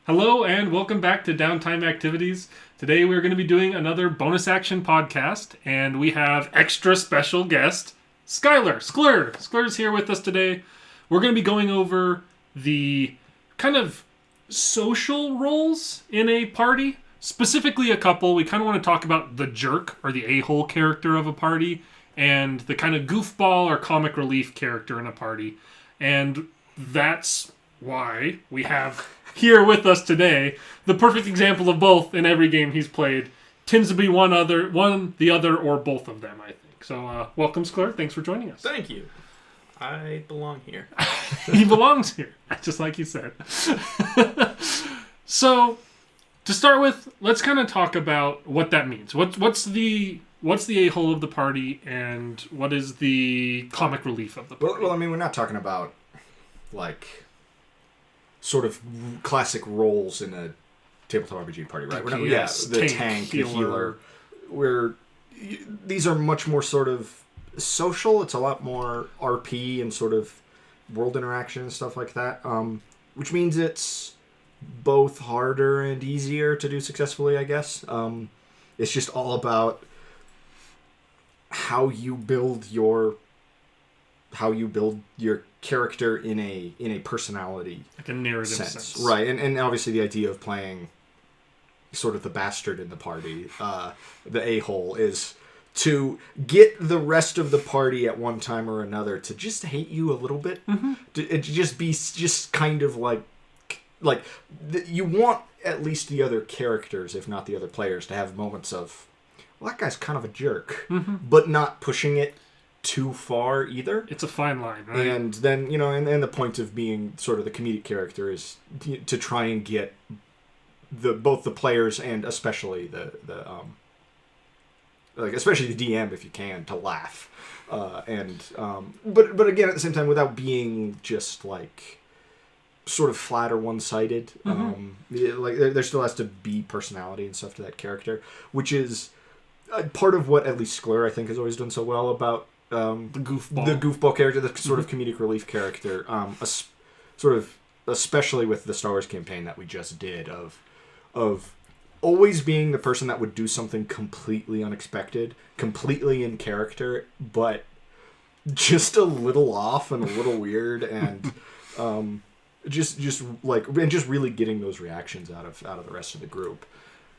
Hello and welcome back to Downtime Activities. Today we're going to be doing another bonus action podcast, and we have extra special guest Skler. Skler's here with us today. We're going to be going over the kind of social roles in a party, specifically a couple. We kind of want to talk about the jerk or the a-hole character of a party, and the kind of goofball or comic relief character in a party. And that's why we have here with us today the perfect example of both in every game he's played. Tends to be one, the other, or both of them, I think. So, welcome, Skler. Thanks for joining us. Thank you. I belong here. He belongs here, just like you said. So, to start with, let's kind of talk about what that means. What's the a-hole of the party, and what is the comic relief of the party? Well, I mean, we're not talking about, like, sort of classic roles in a tabletop RPG party, right? The tank, the healer. These are much more sort of social. It's a lot more RP and sort of world interaction and stuff like that, which means it's both harder and easier to do successfully, I guess. It's just all about how you build your character in a personality, like a narrative sense. Right? And obviously the idea of playing sort of the bastard in the party, the a-hole, is to get the rest of the party at one time or another to just hate you a little bit. Mm-hmm. To just be just kind of like you want at least the other characters, if not the other players, to have moments of, well, that guy's kind of a jerk, mm-hmm. but not pushing it too far either. It's a fine line, right? And then, and the point of being sort of the comedic character is to try and get both the players and especially especially the DM, if you can, to laugh. But again, at the same time, without being just like sort of flat or one-sided. Mm-hmm. There still has to be personality and stuff to that character, which is part of what at least Skler, I think, has always done so well about the goofball character, the sort of comedic relief character, sort of especially with the Star Wars campaign that we just did, of always being the person that would do something completely unexpected, completely in character, but just a little off and a little weird, and just really getting those reactions out of the rest of the group.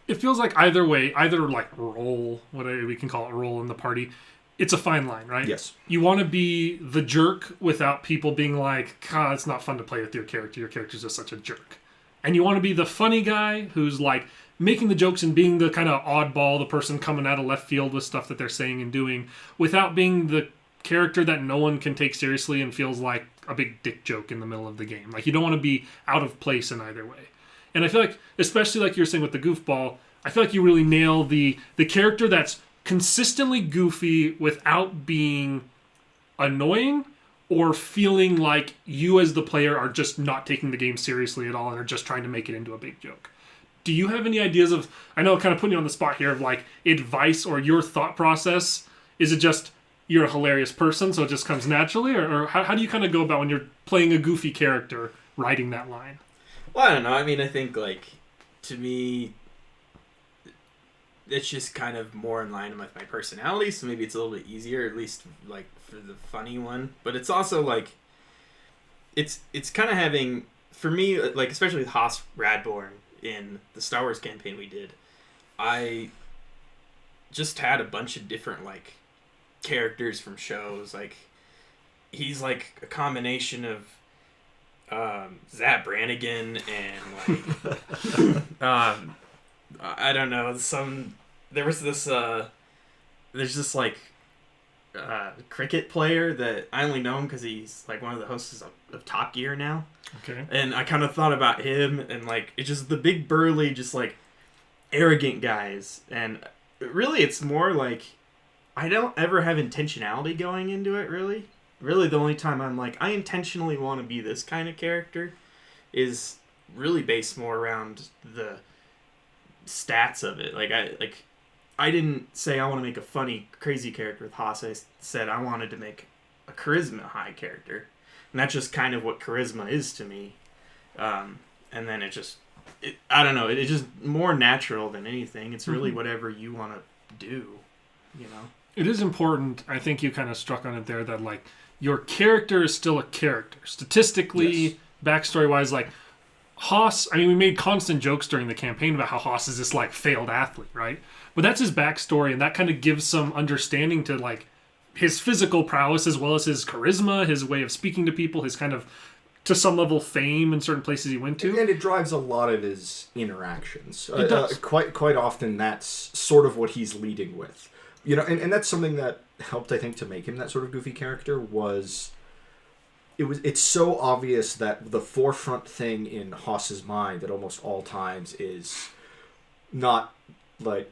It feels like either like role, whatever we can call it, role in the party, it's a fine line, right? Yes. You want to be the jerk without people being like, God, it's not fun to play with your character. Your character's just such a jerk. And you want to be the funny guy who's like making the jokes and being the kind of oddball, the person coming out of left field with stuff that they're saying and doing, without being the character that no one can take seriously and feels like a big dick joke in the middle of the game. Like, you don't want to be out of place in either way. And I feel like, especially like you're saying with the goofball, I feel like you really nail the character that's consistently goofy without being annoying or feeling like you as the player are just not taking the game seriously at all and are just trying to make it into a big joke. Do you have any ideas of, I know I'm kind of putting you on the spot here, of like advice or your thought process? Is it just you're a hilarious person so it just comes naturally? Or how do you kind of go about when you're playing a goofy character writing that line? Well, I don't know. I mean, I think, like, to me, it's just kind of more in line with my personality, so maybe it's a little bit easier, at least, like, for the funny one. But it's also, like, it's kind of having, for me, like, especially with Haas Radborn in the Star Wars campaign we did, I just had a bunch of different, like, characters from shows. Like, he's, like, a combination of Zap Brannigan and, like, I don't know, there's this like cricket player that I only know him because he's like one of the hosts of Top Gear now. Okay. And I kind of thought about him, and like, it's just the big burly, just like arrogant guys. And really, it's more like, I don't ever have intentionality going into it, really. Really, the only time I'm like, I intentionally want to be this kind of character is really based more around the stats of it. I didn't say I want to make a funny, crazy character with Haas. I said I wanted to make a charisma high character. And that's just kind of what charisma is to me. And then it just I don't know. It's just more natural than anything. It's really whatever you want to do, you know? It is important. I think you kind of struck on it there that, like, your character is still a character. Statistically, backstory-wise, like, Haas, I mean, we made constant jokes during the campaign about how Haas is this, like, failed athlete, right? But that's his backstory, and that kind of gives some understanding to, like, his physical prowess as well as his charisma, his way of speaking to people, his kind of, to some level, fame in certain places he went to. And it drives a lot of his interactions. It does. Quite often, that's sort of what he's leading with. You know, and that's something that helped, I think, to make him that sort of goofy character was... It's so obvious that the forefront thing in Haas's mind at almost all times is not like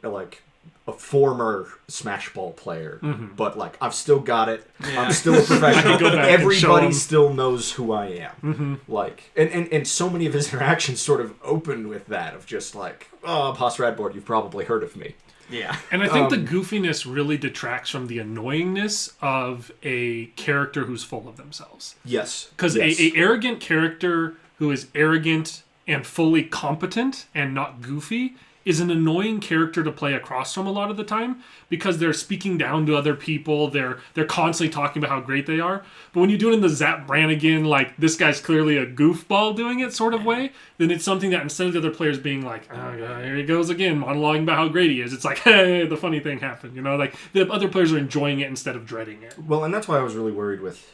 a former Smash Ball player, but like I've still got it. Yeah. I'm still a professional. Everybody still knows who I am. Like, and so many of his interactions sort of open with that of just like, oh, Haas Radboard, you've probably heard of me. Yeah. And I think the goofiness really detracts from the annoyingness of a character who's full of themselves. Yes. Because a arrogant character who is arrogant and fully competent and not goofy is an annoying character to play across from a lot of the time because they're speaking down to other people. They're constantly talking about how great they are. But when you do it in the Zap Brannigan, like, this guy's clearly a goofball doing it sort of way, then it's something that instead of the other players being like, oh, God, here he goes again, monologuing about how great he is, it's like, hey, the funny thing happened. You know, like, the other players are enjoying it instead of dreading it. Well, and that's why I was really worried with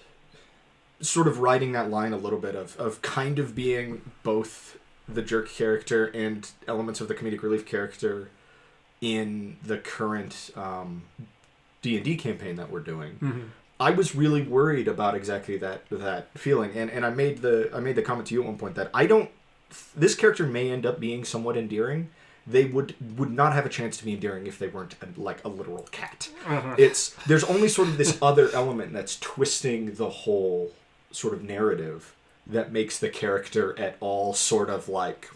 sort of riding that line a little bit of kind of being both the jerk character and elements of the comedic relief character in the current D&D campaign that we're doing. I was really worried about exactly that feeling, and I made the comment to you at one point that this character may end up being somewhat endearing. They would not have a chance to be endearing if they weren't like a literal cat. There's only sort of this other element that's twisting the whole sort of narrative that makes the character at all sort of like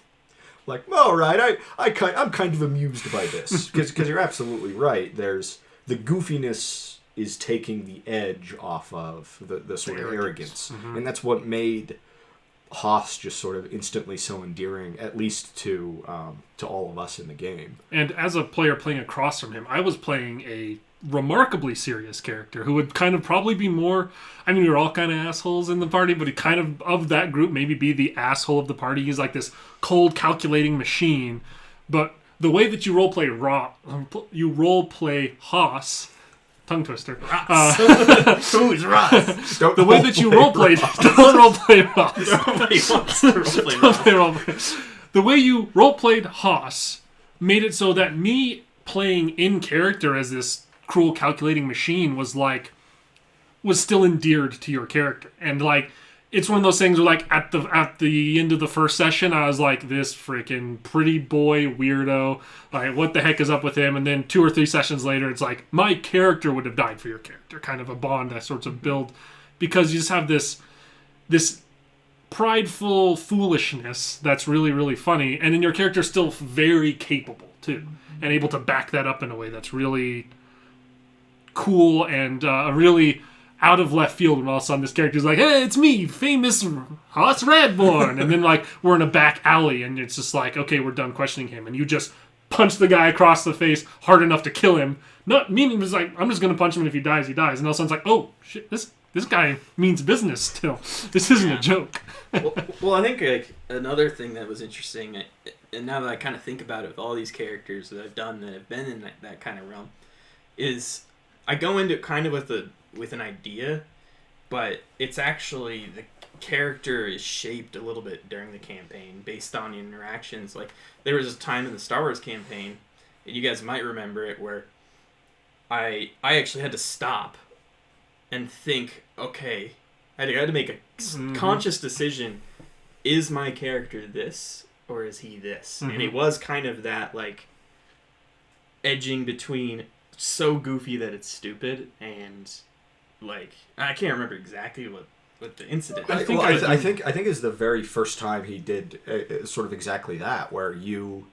all right, I'm kind of amused by this because you're absolutely right. There's the goofiness is taking the edge off of the sort of arrogance, and that's what made Haas just sort of instantly so endearing, at least to all of us in the game. And as a player playing across from him, I was playing a remarkably serious character who would kind of probably be more, I mean, we were all kind of assholes in the party, but he kind of that group maybe be the asshole of the party. He's like this cold calculating machine, but the way that you roleplay Haas, tongue twister. Who's Ross? The way that you roleplay, don't roleplay Haas. Nobody wants to roleplay Ross. The way you roleplayed Haas made it so that me playing in character as this cruel calculating machine was still endeared to your character. And like, it's one of those things where like at the end of the first session, I was like, this freaking pretty boy weirdo, like what the heck is up with him? And then 2 or 3 sessions later, it's like my character would have died for your character, kind of a bond that sorts of build, because you just have this prideful foolishness that's really, really funny, and then your character's still very capable too, and able to back that up in a way that's really cool and really out of left field when all of a sudden this character's like, hey, it's me, famous Haas Radborn, and then like we're in a back alley and it's just like, okay, we're done questioning him, and you just punch the guy across the face hard enough to kill him, not meaning it's like, I'm just gonna punch him and if he dies, he dies, and all of a sudden it's like, oh shit, this guy means business still. This isn't a joke. well, I think like another thing that was interesting, and now that I kind of think about it with all these characters that I've done that have been in that kind of realm, is I go into it kind of with an idea, but it's actually the character is shaped a little bit during the campaign based on interactions. Like there was a time in the Star Wars campaign, and you guys might remember it, where I actually had to stop and think, okay, I had to make a conscious decision. Is my character this or is he this? And it was kind of that like edging between so goofy that it's stupid and like, I can't remember exactly what the incident. I think it's the very first time he did sort of exactly that, where you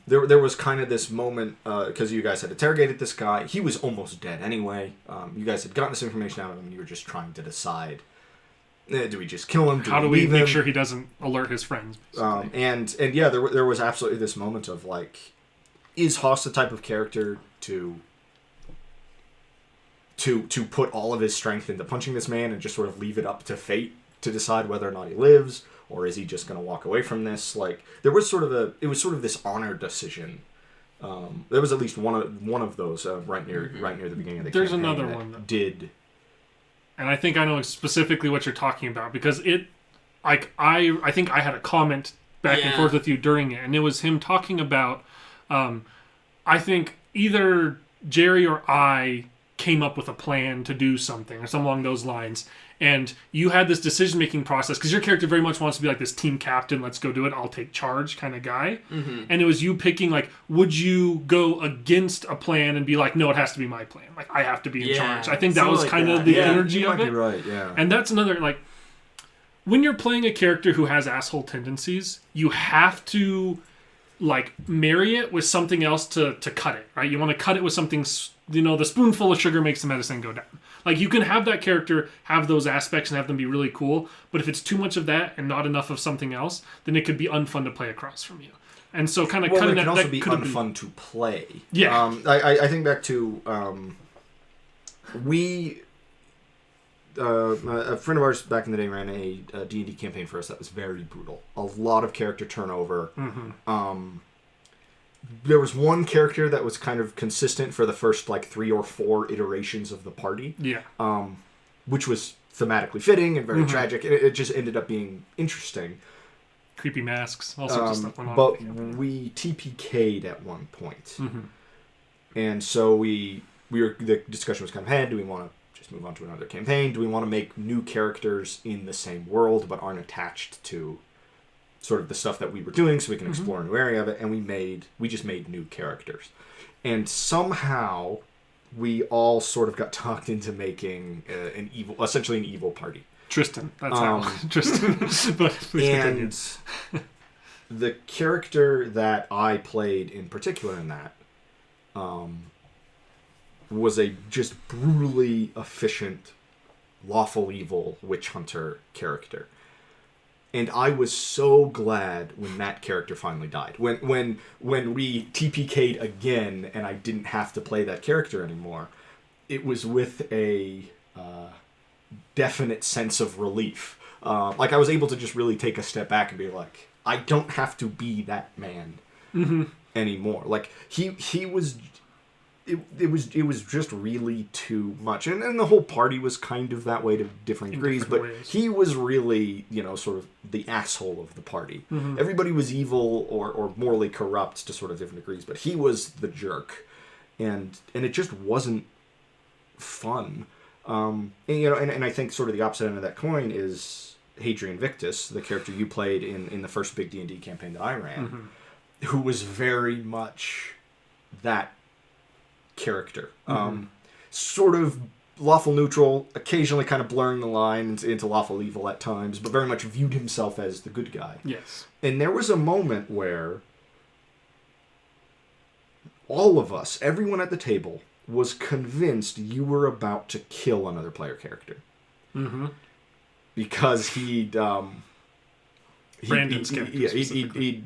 there was kind of this moment because you guys had interrogated this guy. He was almost dead anyway. You guys had gotten this information out of him, and you were just trying to decide Do we just kill him? How do we make sure he doesn't alert his friends? And yeah, there was absolutely this moment of like, is Haas the type of character to put all of his strength into punching this man and just sort of leave it up to fate to decide whether or not he lives, or is he just going to walk away from this? Like, it was sort of this honor decision. There was at least one of those right near the beginning of the There's campaign another that one that did. And I think I know specifically what you're talking about, because it, like, I think I had a comment back and forth with you during it, and it was him talking about, I think either Jerry or I came up with a plan to do something or something along those lines, and you had this decision-making process, because your character very much wants to be like this team captain, let's go do it, I'll take charge kind of guy. And it was you picking, like, would you go against a plan and be like, no, it has to be my plan, like, I have to be in charge. I think that was like kind of the energy of it. Right, yeah. And that's another, like, when you're playing a character who has asshole tendencies, you have to, like, marry it with something else to cut it, right? You want to cut it with something, you know, the spoonful of sugar makes the medicine go down. Like, you can have that character have those aspects and have them be really cool, but if it's too much of that and not enough of something else, then it could be unfun to play across from you. And so kind of cutting that... Well, it can also be unfun to play. Yeah. I think back to... a friend of ours back in the day ran a D&D campaign for us that was very brutal. A lot of character turnover. There was one character that was kind of consistent for the first, like, 3 or 4 iterations of the party. Yeah. Which was thematically fitting and very tragic. It just ended up being interesting. Creepy masks, all sorts of stuff went on. But we TPK'd at one point. And so the discussion was kind of had, do we want to just move on to another campaign? Do we want to make new characters in the same world but aren't attached to sort of the stuff that we were doing, so we can explore a new area of it? And we just made new characters. And somehow we all sort of got talked into making essentially an evil party. Tristan, that's how. Tristan. But and the character that I played in particular in that was a just brutally efficient, lawful evil witch hunter character. And I was so glad when that character finally died. When we TPK'd again and I didn't have to play that character anymore, it was with a definite sense of relief. Like, I was able to just really take a step back and be like, I don't have to be that man anymore. Like, he was... It was just really too much, and the whole party was kind of that way to different degrees. But ways. He was really, sort of the asshole of the party. Everybody was evil or morally corrupt to sort of different degrees, but he was the jerk, and it just wasn't fun. And I think sort of the opposite end of that coin is Hadrian Victus, the character you played in the first big D&D campaign that I ran, who was very much that character. Sort of lawful neutral, occasionally kind of blurring the line into lawful evil at times, but very much viewed himself as the good guy. Yes. And there was a moment where all of us, everyone at the table, was convinced you were about to kill another player character. Because he'd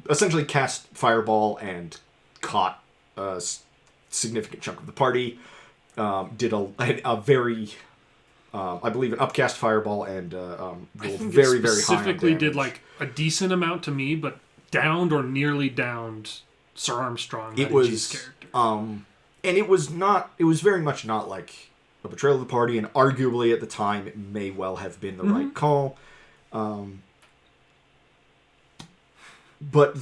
essentially cast Fireball and caught a significant chunk of the party. Did a very, I believe, an upcast Fireball and rolled very, very high. Specifically, did like a decent amount to me, but downed or nearly downed Sir Armstrong. It was character. And it was very much not like a betrayal of the party, and arguably at the time it may well have been the right call. But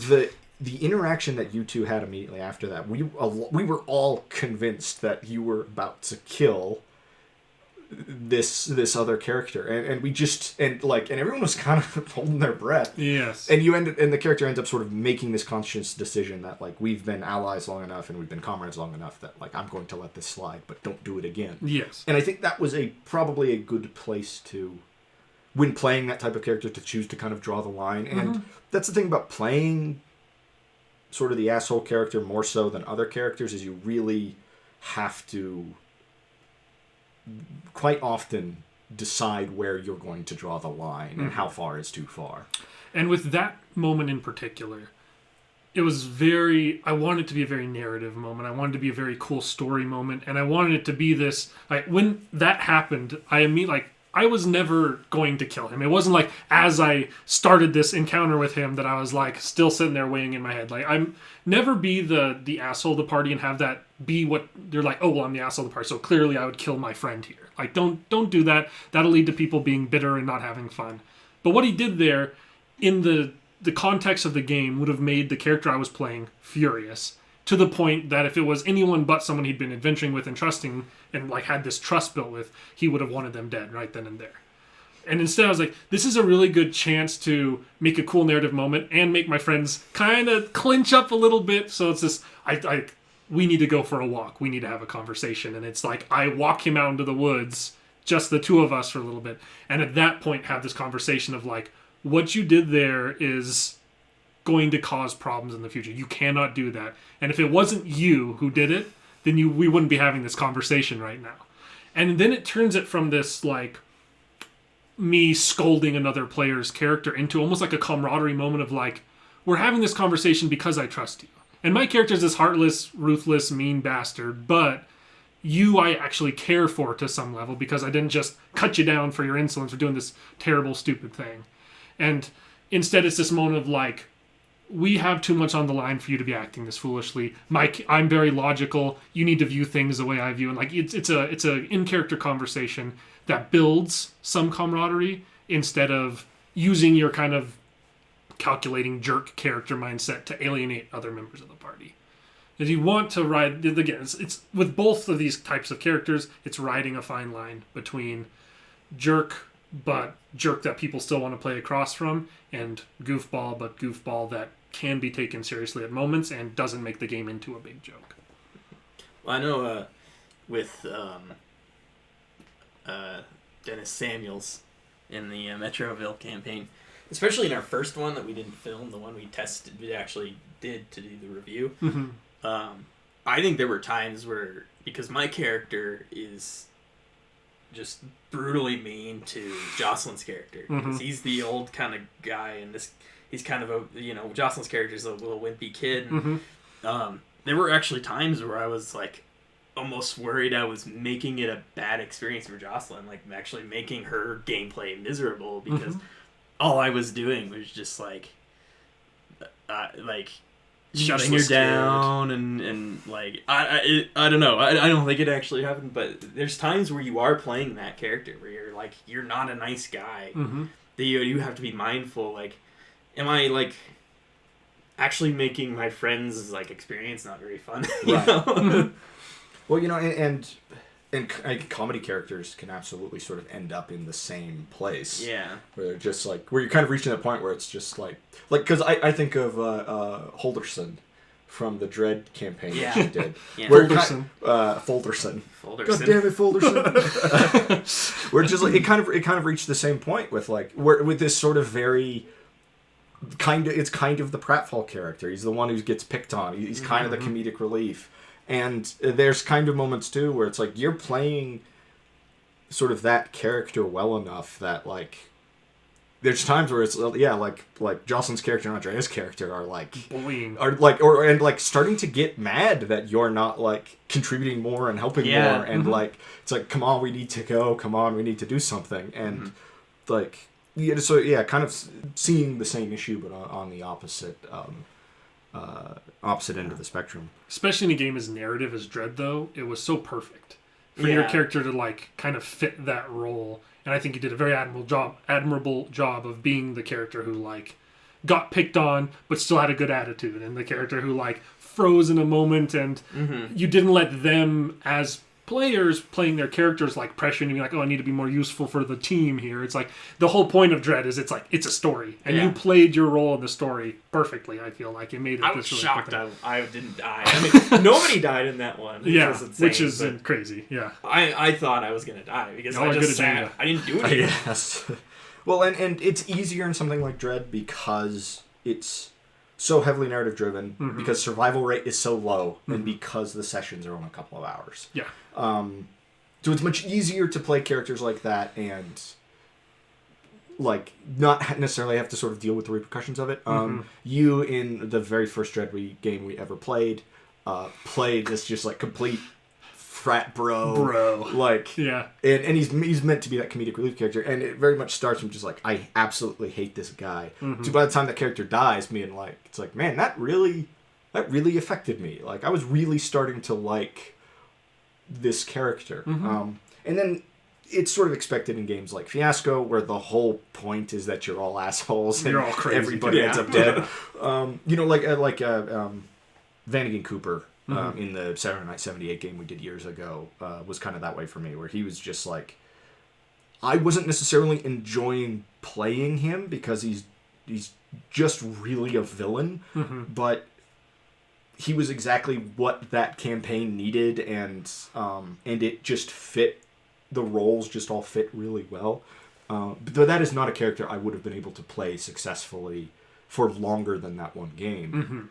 the interaction that you two had immediately after that, we were all convinced that you were about to kill this other character, and we just and everyone was kind of holding their breath. Yes. And the character ends up sort of making this conscious decision that, like, we've been allies long enough and we've been comrades long enough that, like, I'm going to let this slide, but don't do it again. Yes. And I think that was probably a good place to, when playing that type of character, to choose to kind of draw the line. And that's the thing about playing sort of the asshole character more so than other characters, is you really have to quite often decide where you're going to draw the line and how far is too far. And with that moment in particular, it was I wanted it to be a very narrative moment. I wanted it to be a very cool story moment. And I wanted it to be this, like, when that happened, I was never going to kill him. It wasn't like, as I started this encounter with him, that I was, like, still sitting there weighing in my head. Like, I'm never be the asshole of the party and have that be what they're like, oh, well, I'm the asshole of the party, so clearly I would kill my friend here. Like, don't do that. That'll lead to people being bitter and not having fun. But what he did there, in the context of the game, would have made the character I was playing furious, to the point that if it was anyone but someone he'd been adventuring with and trusting and, like, had this trust built with, he would have wanted them dead right then and there. And instead I was like, this is a really good chance to make a cool narrative moment and make my friends kind of clinch up a little bit. So it's this, we need to go for a walk. We need to have a conversation. And it's like, I walk him out into the woods, just the two of us for a little bit. And at that point have this conversation of, like, what you did there is going to cause problems in the future. You cannot do that. And if it wasn't you who did it, then we wouldn't be having this conversation right now. And then it turns it from this, like, me scolding another player's character into almost like a camaraderie moment of, like, we're having this conversation because I trust you. And my character is this heartless, ruthless, mean bastard, but you I actually care for to some level because I didn't just cut you down for your insolence for doing this terrible, stupid thing. And instead it's this moment of, like, we have too much on the line for you to be acting this foolishly. I'm very logical. You need to view things the way I view. And, like, it's a in-character conversation that builds some camaraderie instead of using your kind of calculating jerk character mindset to alienate other members of the party. If you want to ride, again, it's with both of these types of characters, it's riding a fine line between jerk, but jerk that people still want to play across from, and goofball, but goofball that can be taken seriously at moments and doesn't make the game into a big joke. Well, I know with Dennis Samuels in the Metroville campaign, especially in our first one that we didn't film, the one we tested, we actually did to do the review. Mm-hmm. I think there were times where, because my character is just brutally mean to Jocelyn's character, because he's the old kind of guy, and he's kind of a, Jocelyn's character is a little wimpy kid. And, there were actually times where I was, like, almost worried I was making it a bad experience for Jocelyn, like actually making her gameplay miserable, because all I was doing was just like shutting her down and like I don't know, I don't think it actually happened, but there's times where you are playing that character where you're like, you're not a nice guy, that you have to be mindful, like, am I, like, actually making my friends' like experience not very fun? Right. Well, and comedy characters can absolutely sort of end up in the same place. Yeah. Where they're just like, where you're kind of reaching that point where it's just like, because I think of Holderson from the Dread campaign that she did. Yeah. Folderson. Folderson. God damn it, Folderson. Where just like it kind of reached the same point with like with this sort of very it's kind of the pratfall character. He's the one who gets picked on. He's kind of the comedic relief. And there's kind of moments, too, where it's like you're playing sort of that character well enough that, like, there's times where it's, like Jocelyn's character and Andrea's character are, like, bullying. And starting to get mad that you're not, like, contributing more and helping more. And, like, it's like, come on, we need to go. Come on, we need to do something. And, like, kind of seeing the same issue, but on the opposite end of the spectrum. Especially in a game as narrative as Dread, though, it was so perfect for your character to, like, kind of fit that role. And I think you did a very admirable job of being the character who, like, got picked on but still had a good attitude, and the character who, like, froze in a moment, and you didn't let them as players playing their characters, like, pressuring you, like, oh, I need to be more useful for the team here. It's like the whole point of Dread is it's like it's a story, and you played your role in the story perfectly. I feel like it made it. I was shocked I didn't die. I mean, nobody died in that one. Which is crazy. Yeah, I thought I was gonna die because I just sat. I didn't do anything. Yes. Well, and it's easier in something like Dread because it's so heavily narrative driven, because survival rate is so low, and because the sessions are only a couple of hours. Yeah. So it's much easier to play characters like that and like not necessarily have to sort of deal with the repercussions of it. You, in the very first Dread game we ever played this just like complete frat bro. Like, yeah. And he's meant to be that comedic relief character, and it very much starts from just like, I absolutely hate this guy. So by the time that character dies, me and like, it's like, man, that really affected me. Like, I was really starting to like this character. And then it's sort of expected in games like Fiasco, where the whole point is that you're all assholes and you're all crazy. Everybody ends up dead. Vanagon Cooper in the Saturday Night 78 game we did years ago was kind of that way for me, where he was just like, I wasn't necessarily enjoying playing him because he's just really a villain, but he was exactly what that campaign needed, and it just fit. The roles just all fit really well. But that is not a character I would have been able to play successfully for longer than that one game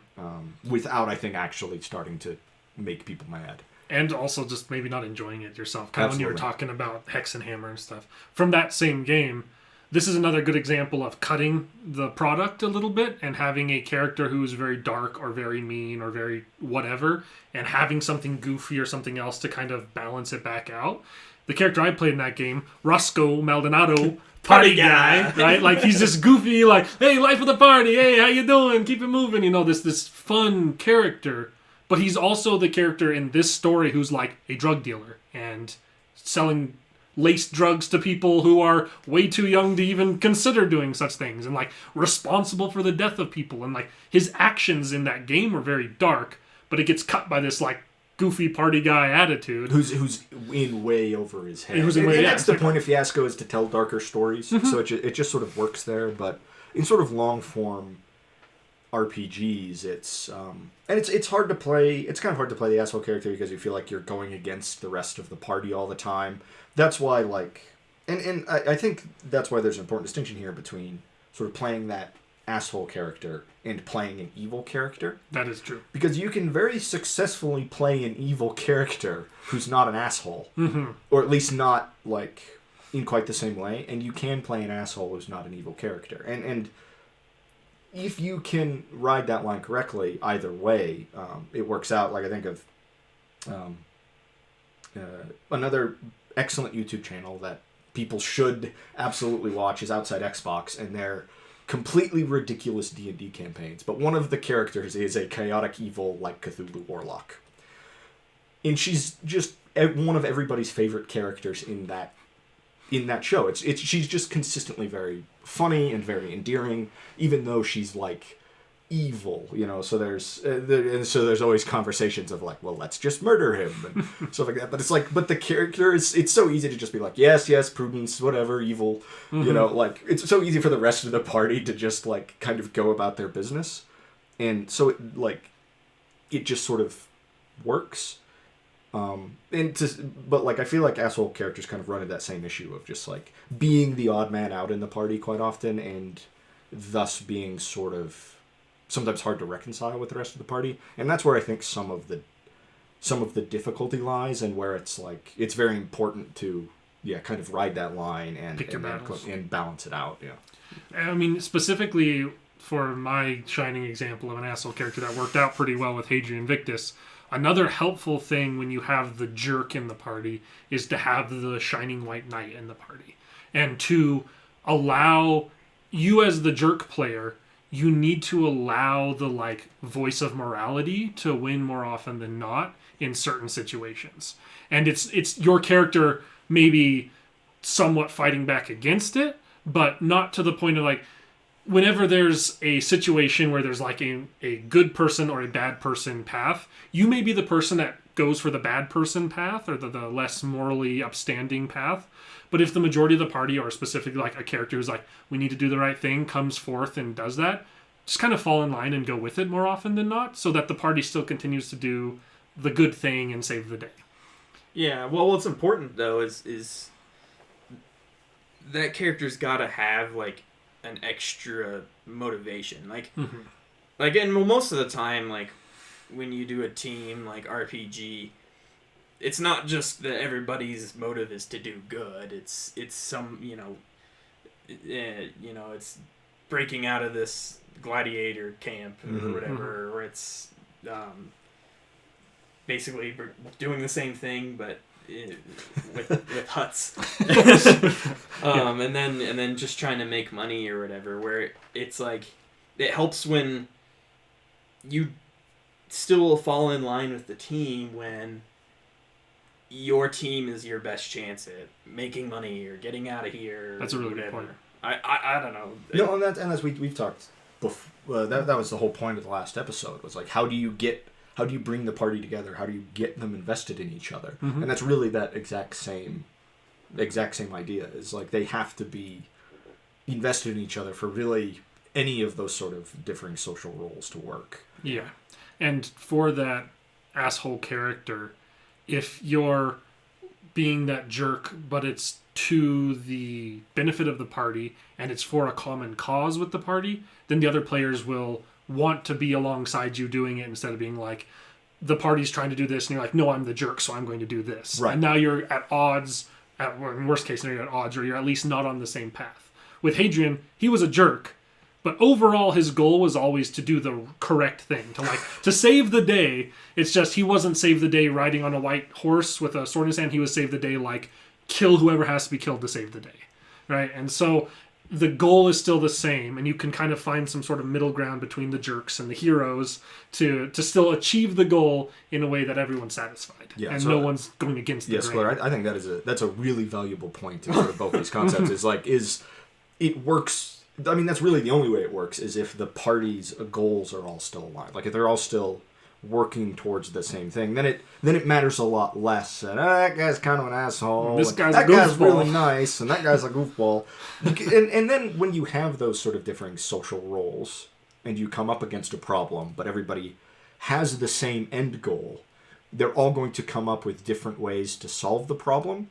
without, I think, actually starting to make people mad. And also just maybe not enjoying it yourself. Kind of when you were talking about Hex and Hammer and stuff. From that same game, this is another good example of cutting the product a little bit and having a character who is very dark or very mean or very whatever, and having something goofy or something else to kind of balance it back out. The character I played in that game, Roscoe Maldonado, party guy, right? Like, he's this goofy, like, hey, life of the party, hey, how you doing? Keep it moving, you know, this fun character. But he's also the character in this story who's like a drug dealer and selling laced drugs to people who are way too young to even consider doing such things, and like responsible for the death of people. And like, his actions in that game were very dark, but it gets cut by this like goofy party guy attitude. Who's in way over his head. And that's the point of Fiasco, is to tell darker stories. So it just sort of works there. But in sort of long form RPGs, it's hard to play. It's kind of hard to play the asshole character because you feel like you're going against the rest of the party all the time. That's why, like, and I think that's why there's an important distinction here between sort of playing that asshole character and playing an evil character. That is true. Because you can very successfully play an evil character who's not an asshole. Or at least not, like, in quite the same way. And you can play an asshole who's not an evil character. And if you can ride that line correctly, either way, it works out. Like, I think of another excellent YouTube channel that people should absolutely watch is Outside Xbox, and they're completely ridiculous D&D campaigns. But one of the characters is a chaotic evil, like Cthulhu warlock. And she's just one of everybody's favorite characters in that show. She's just consistently very funny and very endearing, even though she's like evil, you know. So there's always conversations of like, well, let's just murder him and stuff like that. But it's like, but the character it's so easy to just be like, yes, Prudence, whatever, evil, you know. Like, it's so easy for the rest of the party to just like kind of go about their business, and so it just sort of works. But like, I feel like asshole characters kind of run into that same issue of just like being the odd man out in the party quite often, and thus being sort of sometimes hard to reconcile with the rest of the party. And that's where I think some of the difficulty lies, and where it's like, it's very important to kind of ride that line and pick your battles and balance it out. I mean, specifically for my shining example of an asshole character that worked out pretty well with Hadrian Victus, another helpful thing when you have the jerk in the party is to have the shining white knight in the party. And to allow you as the jerk player, you need to allow the like voice of morality to win more often than not in certain situations. And it's your character maybe somewhat fighting back against it, but not to the point of like, whenever there's a situation where there's like a good person or a bad person path, you may be the person that goes for the bad person path or the less morally upstanding path. But if the majority of the party, or specifically like a character who's like, we need to do the right thing, comes forth and does that, just kind of fall in line and go with it more often than not, so that the party still continues to do the good thing and save the day. Yeah, well, what's important though is that character's got to have like an extra motivation, like and most of the time, like when you do a team like RPG, it's not just that everybody's motive is to do good. It's some, it's breaking out of this gladiator camp or whatever, or it's basically doing the same thing but with huts, and then just trying to make money or whatever. Where it's like it helps when you still fall in line with the team when your team is your best chance at making money or getting out of here. That's a really good point. I don't know. And that's we've talked before. That was the whole point of the last episode. Was like, how do you bring the party together? How do you get them invested in each other? Mm-hmm. And that's really that exact same idea. Is like they have to be invested in each other for really any of those sort of differing social roles to work. Yeah, and for that asshole character, if you're being that jerk, but it's to the benefit of the party and it's for a common cause with the party, then the other players will want to be alongside you doing it instead of being like, the party's trying to do this and you're like, no, I'm the jerk, so I'm going to do this. Right. And now you're at odds, in worst case scenario, at odds, or you're at least not on the same path. With Hadrian, he was a jerk, but overall his goal was always to do the correct thing, to save the day. It's just he wasn't save the day riding on a white horse with a sword in his hand. He was save the day kill whoever has to be killed to save the day, right? And so the goal is still the same, and you can kind of find some sort of middle ground between the jerks and the heroes to still achieve the goal in a way that everyone's satisfied, and so, no one's going against the grain. Skler, I think that's a really valuable point in sort of both these concepts. Is it works? I mean, that's really the only way it works, is if the party's goals are all still aligned. Like, if they're all still working towards the same thing, then it matters a lot less. And that guy's kind of an asshole. This guy's that guy's really nice, and that guy's a goofball. And then when you have those sort of differing social roles, and you come up against a problem, but everybody has the same end goal, they're all going to come up with different ways to solve the problem.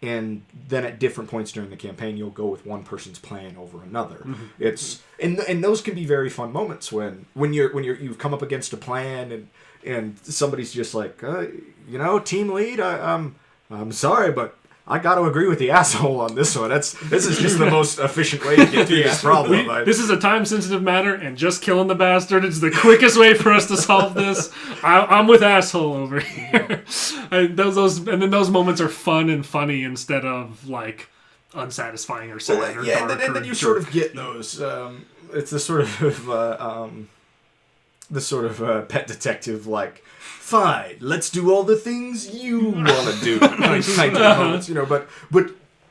And then at different points during the campaign, you'll go with one person's plan over another. Mm-hmm. It's and those can be very fun moments when you've come up against a plan and somebody's just like, team lead, I'm sorry, but I got to agree with the asshole on this one. This is just the most efficient way to get through this problem. This is a time-sensitive matter, and just killing the bastard is the quickest way for us to solve this. I'm with asshole over here. Those moments are fun and funny instead of unsatisfying or sad or dark. And then you sort of get those. It's the sort of pet detective fine, let's do all the things you want to do kind of moments,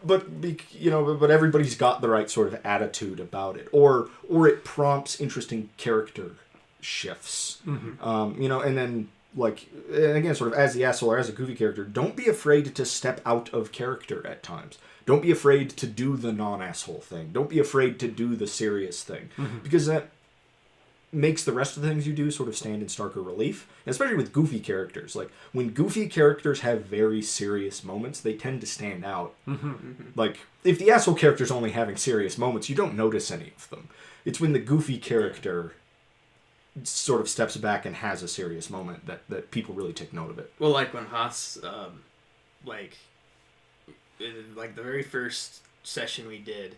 but everybody's got the right sort of attitude about it, or it prompts interesting character shifts, and then and again, sort of as the asshole or as a goofy character, don't be afraid to step out of character at times. Don't be afraid to do the non-asshole thing. Don't be afraid to do the serious thing, because that makes the rest of the things you do sort of stand in starker relief, and especially with goofy characters. When goofy characters have very serious moments, they tend to stand out. If the asshole character's only having serious moments, you don't notice any of them. It's when the goofy character sort of steps back and has a serious moment that people really take note of it. Well, when Haas, the very first session we did,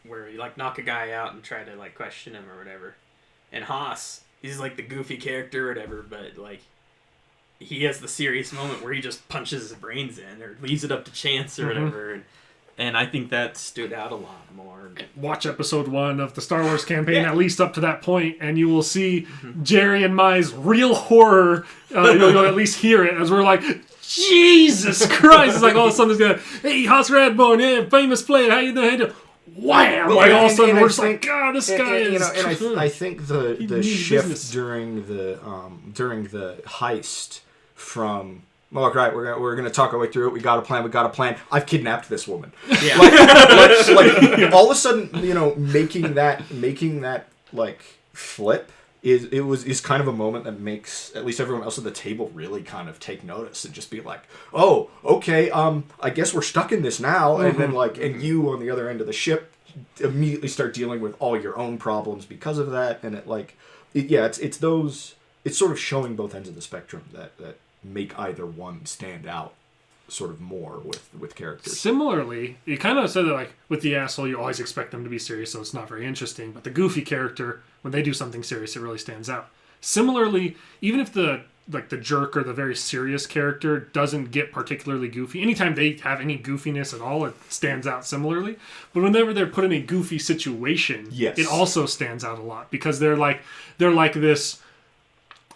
where you knock a guy out and try to question him or whatever, and Haas, he's the goofy character or whatever, but he has the serious moment where he just punches his brains in or leaves it up to chance or whatever, and I think that stood out a lot more. Watch episode 1 of the Star Wars campaign, at least up to that point, and you will see Jerry and Mai's real horror. You'll at least hear it as we're like, Jesus Christ! It's all of a sudden it's hey, Haas Radborn, yeah, famous player, how you doing? Wham! All of a sudden we're just God, this guy is. I think the shift during the heist from right, we're gonna talk our way through it. We got a plan. I've kidnapped this woman. Yeah. All of a sudden, making that flip is kind of a moment that makes at least everyone else at the table really kind of take notice and just be like, oh, okay, I guess we're stuck in this now, and then and you on the other end of the ship immediately start dealing with all your own problems because of that, and it's sort of showing both ends of the spectrum that make either one stand out sort of more with characters. Similarly, you kind of said that, like, with the asshole, you always expect them to be serious, so it's not very interesting. But the goofy character, when they do something serious, it really stands out. Similarly, even if the jerk or the very serious character doesn't get particularly goofy, anytime they have any goofiness at all, it stands out similarly. But whenever they're put in a goofy situation, it also stands out a lot, because they're like this.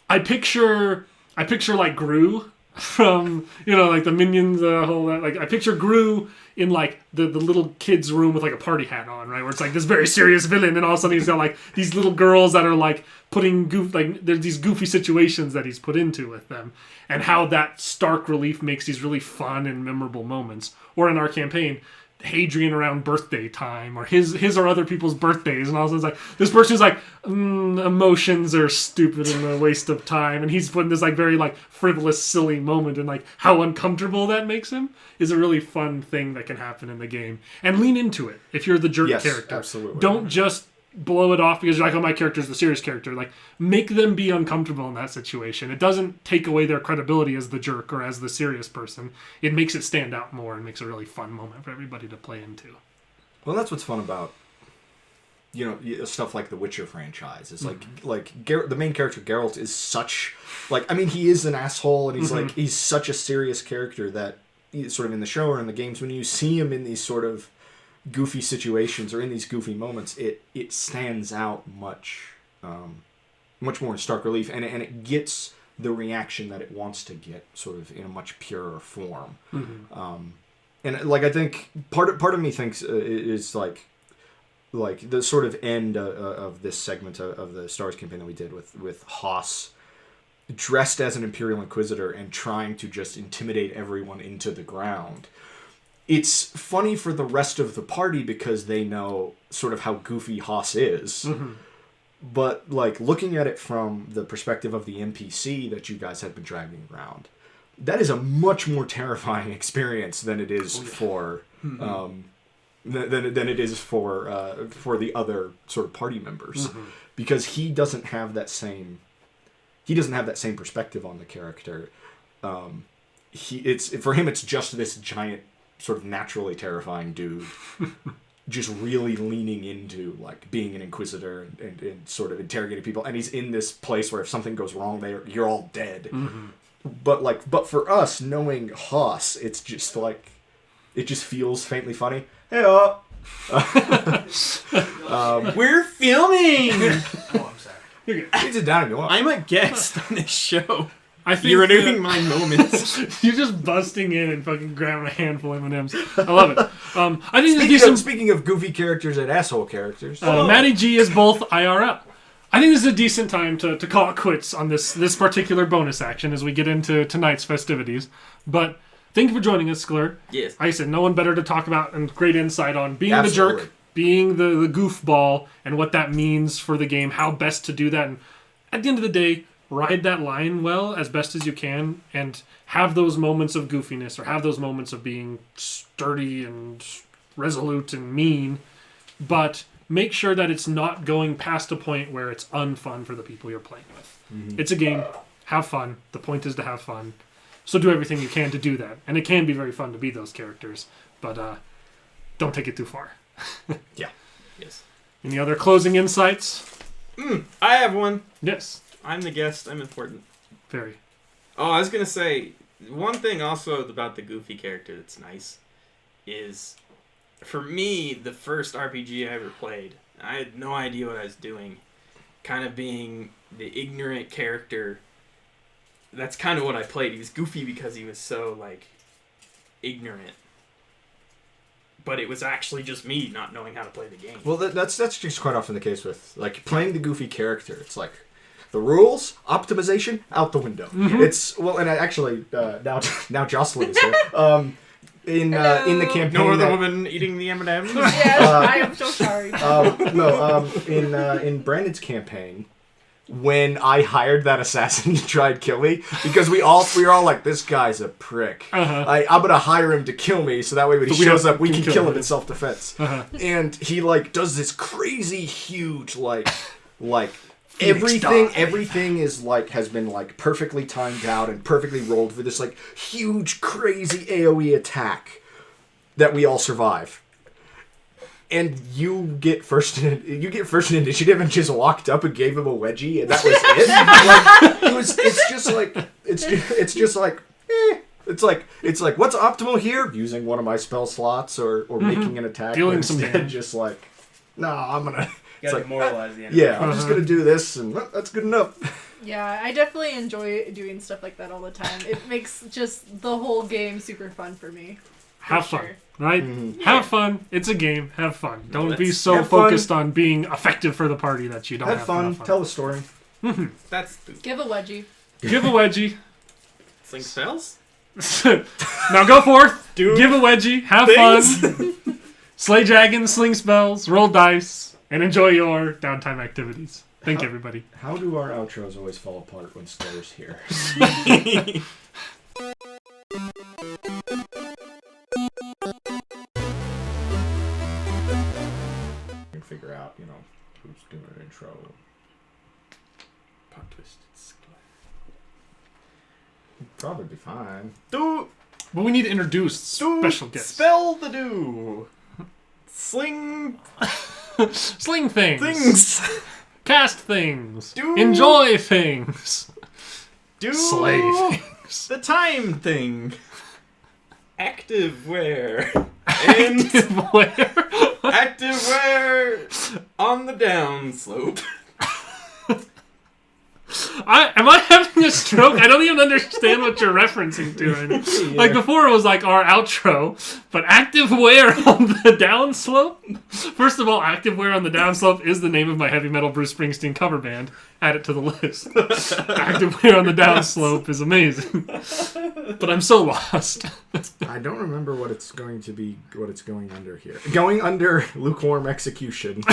I picture like Gru from, like the Minions, I picture Gru in like the little kid's room with like a party hat on, right? Where it's like this very serious villain, and all of a sudden he's got like these little girls that are like there's these goofy situations that he's put into with them, and how that stark relief makes these really fun and memorable moments. Or in our campaign, Hadrian around birthday time, or his or other people's birthdays, and all of a sudden it's like this person's like emotions are stupid and a waste of time, and he's put in this like very like frivolous, silly moment, and like how uncomfortable that makes him is a really fun thing that can happen in the game. And lean into it if you're the jerk character. Absolutely. Don't just blow it off because you're like, oh, my character's the serious character. Like, make them be uncomfortable in that situation. It doesn't take away their credibility as the jerk or as the serious person. It makes it stand out more and makes a really fun moment for everybody to play into. Well, that's what's fun about, stuff like the Witcher franchise. It's like the main character Geralt is such, he is an asshole, and he's he's such a serious character that sort of in the show or in the games, when you see him in these sort of goofy situations or in these goofy moments, it stands out much more in stark relief, and it gets the reaction that it wants to get, sort of in a much purer form. And I think part of me thinks is like the sort of end of this segment of the Star Wars campaign that we did with Haas dressed as an Imperial Inquisitor and trying to just intimidate everyone into the ground. It's funny for the rest of the party because they know sort of how goofy Haas is. But looking at it from the perspective of the NPC that you guys have been dragging around, that is a much more terrifying experience than it is for than it is for the other sort of party members, because he doesn't have that same perspective on the character. For him it's just this giant, sort of naturally terrifying dude just really leaning into being an inquisitor and sort of interrogating people, and he's in this place where if something goes wrong you're all dead. But for us, knowing Haas, it's just it just feels faintly funny. Hey, we're filming. Oh, I'm sorry. You can sit down if you want. I'm a guest on this show. I think you're renewing my moments. You're just busting in and fucking grabbing a handful of M&Ms. I love it. I think speaking of goofy characters and asshole characters, Matty G is both IRL. I think this is a decent time to call it quits on this particular bonus action as we get into tonight's festivities. But thank you for joining us, Skler. Yes. Like I said, no one better to talk about and great insight on being the jerk, being the goofball, and what that means for the game, how best to do that. And at the end of the day, ride that line well as best as you can and have those moments of goofiness or have those moments of being sturdy and resolute and mean, but make sure that it's not going past a point where it's unfun for the people you're playing with. It's a game. Have fun. The point is to have fun. So do everything you can to do that. And it can be very fun to be those characters, but don't take it too far. Yeah. Yes. Any other closing insights? I have one. Yes. I'm the guest. I'm important. Very. Oh, I was going to say, one thing also about the goofy character that's nice is, for me, the first RPG I ever played, I had no idea what I was doing. Kind of being the ignorant character. That's kind of what I played. He was goofy because he was so, ignorant. But it was actually just me not knowing how to play the game. Well, that's just quite often the case with, playing the goofy character. It's the rules, optimization, out the window. It's and actually now Jocelyn is here. In the campaign, no other woman eating the M&Ms. Yes, I am so sorry. In Brandon's campaign, when I hired that assassin to try and kill me, because we were all like, this guy's a prick. I'm gonna hire him to kill me, so that way when he shows up, we can kill him in self-defense. And he does this crazy huge everything is like has been like perfectly timed out and perfectly rolled for this like huge crazy AoE attack that we all survive. And you get first initiative and just walked up and gave him a wedgie and that was it. It's like what's optimal here? Using one of my spell slots or making an attack. Dealing some damage. Just like, no, I'm gonna. You gotta demoralize the enemy. Yeah, I'm just gonna do this, and that's good enough. Yeah, I definitely enjoy doing stuff like that all the time. It makes just the whole game super fun for me. Have fun, sure. right? Mm-hmm. Have fun. It's a game. Have fun. Don't be Let's so have fun. focused on being effective for the party that you don't Have fun. Tell a story. That's Give a wedgie. Give a wedgie. sling spells. Now go forth. Do Give a wedgie. Have things. fun. Slay dragons, sling spells, roll dice, and enjoy your downtime activities. Thank you, everybody. How do our outros always fall apart when Skler's here? You can figure out, who's doing an intro. Plot twist. It's Probably be fine. But we need to introduce special guests. Spell the do. Sling Sling things. things. Cast things. Do- Enjoy things. Do Slay things. the time thing. Active wear. And Where? active wear on the down slope. Am I having a stroke? I don't even understand what you're referencing to right now. Like before it was like our outro, but active wear on the downslope? First of all, active wear on the downslope is the name of my heavy metal Bruce Springsteen cover band. Add it to the list. Active wear on the downslope is amazing. But I'm so lost. I don't remember what it's going under here. Going under lukewarm execution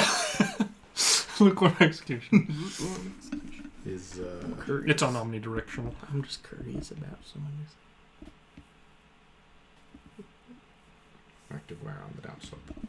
Lukewarm execution. is It's on omnidirectional. I'm just curious about some of this. active wear on the downslope.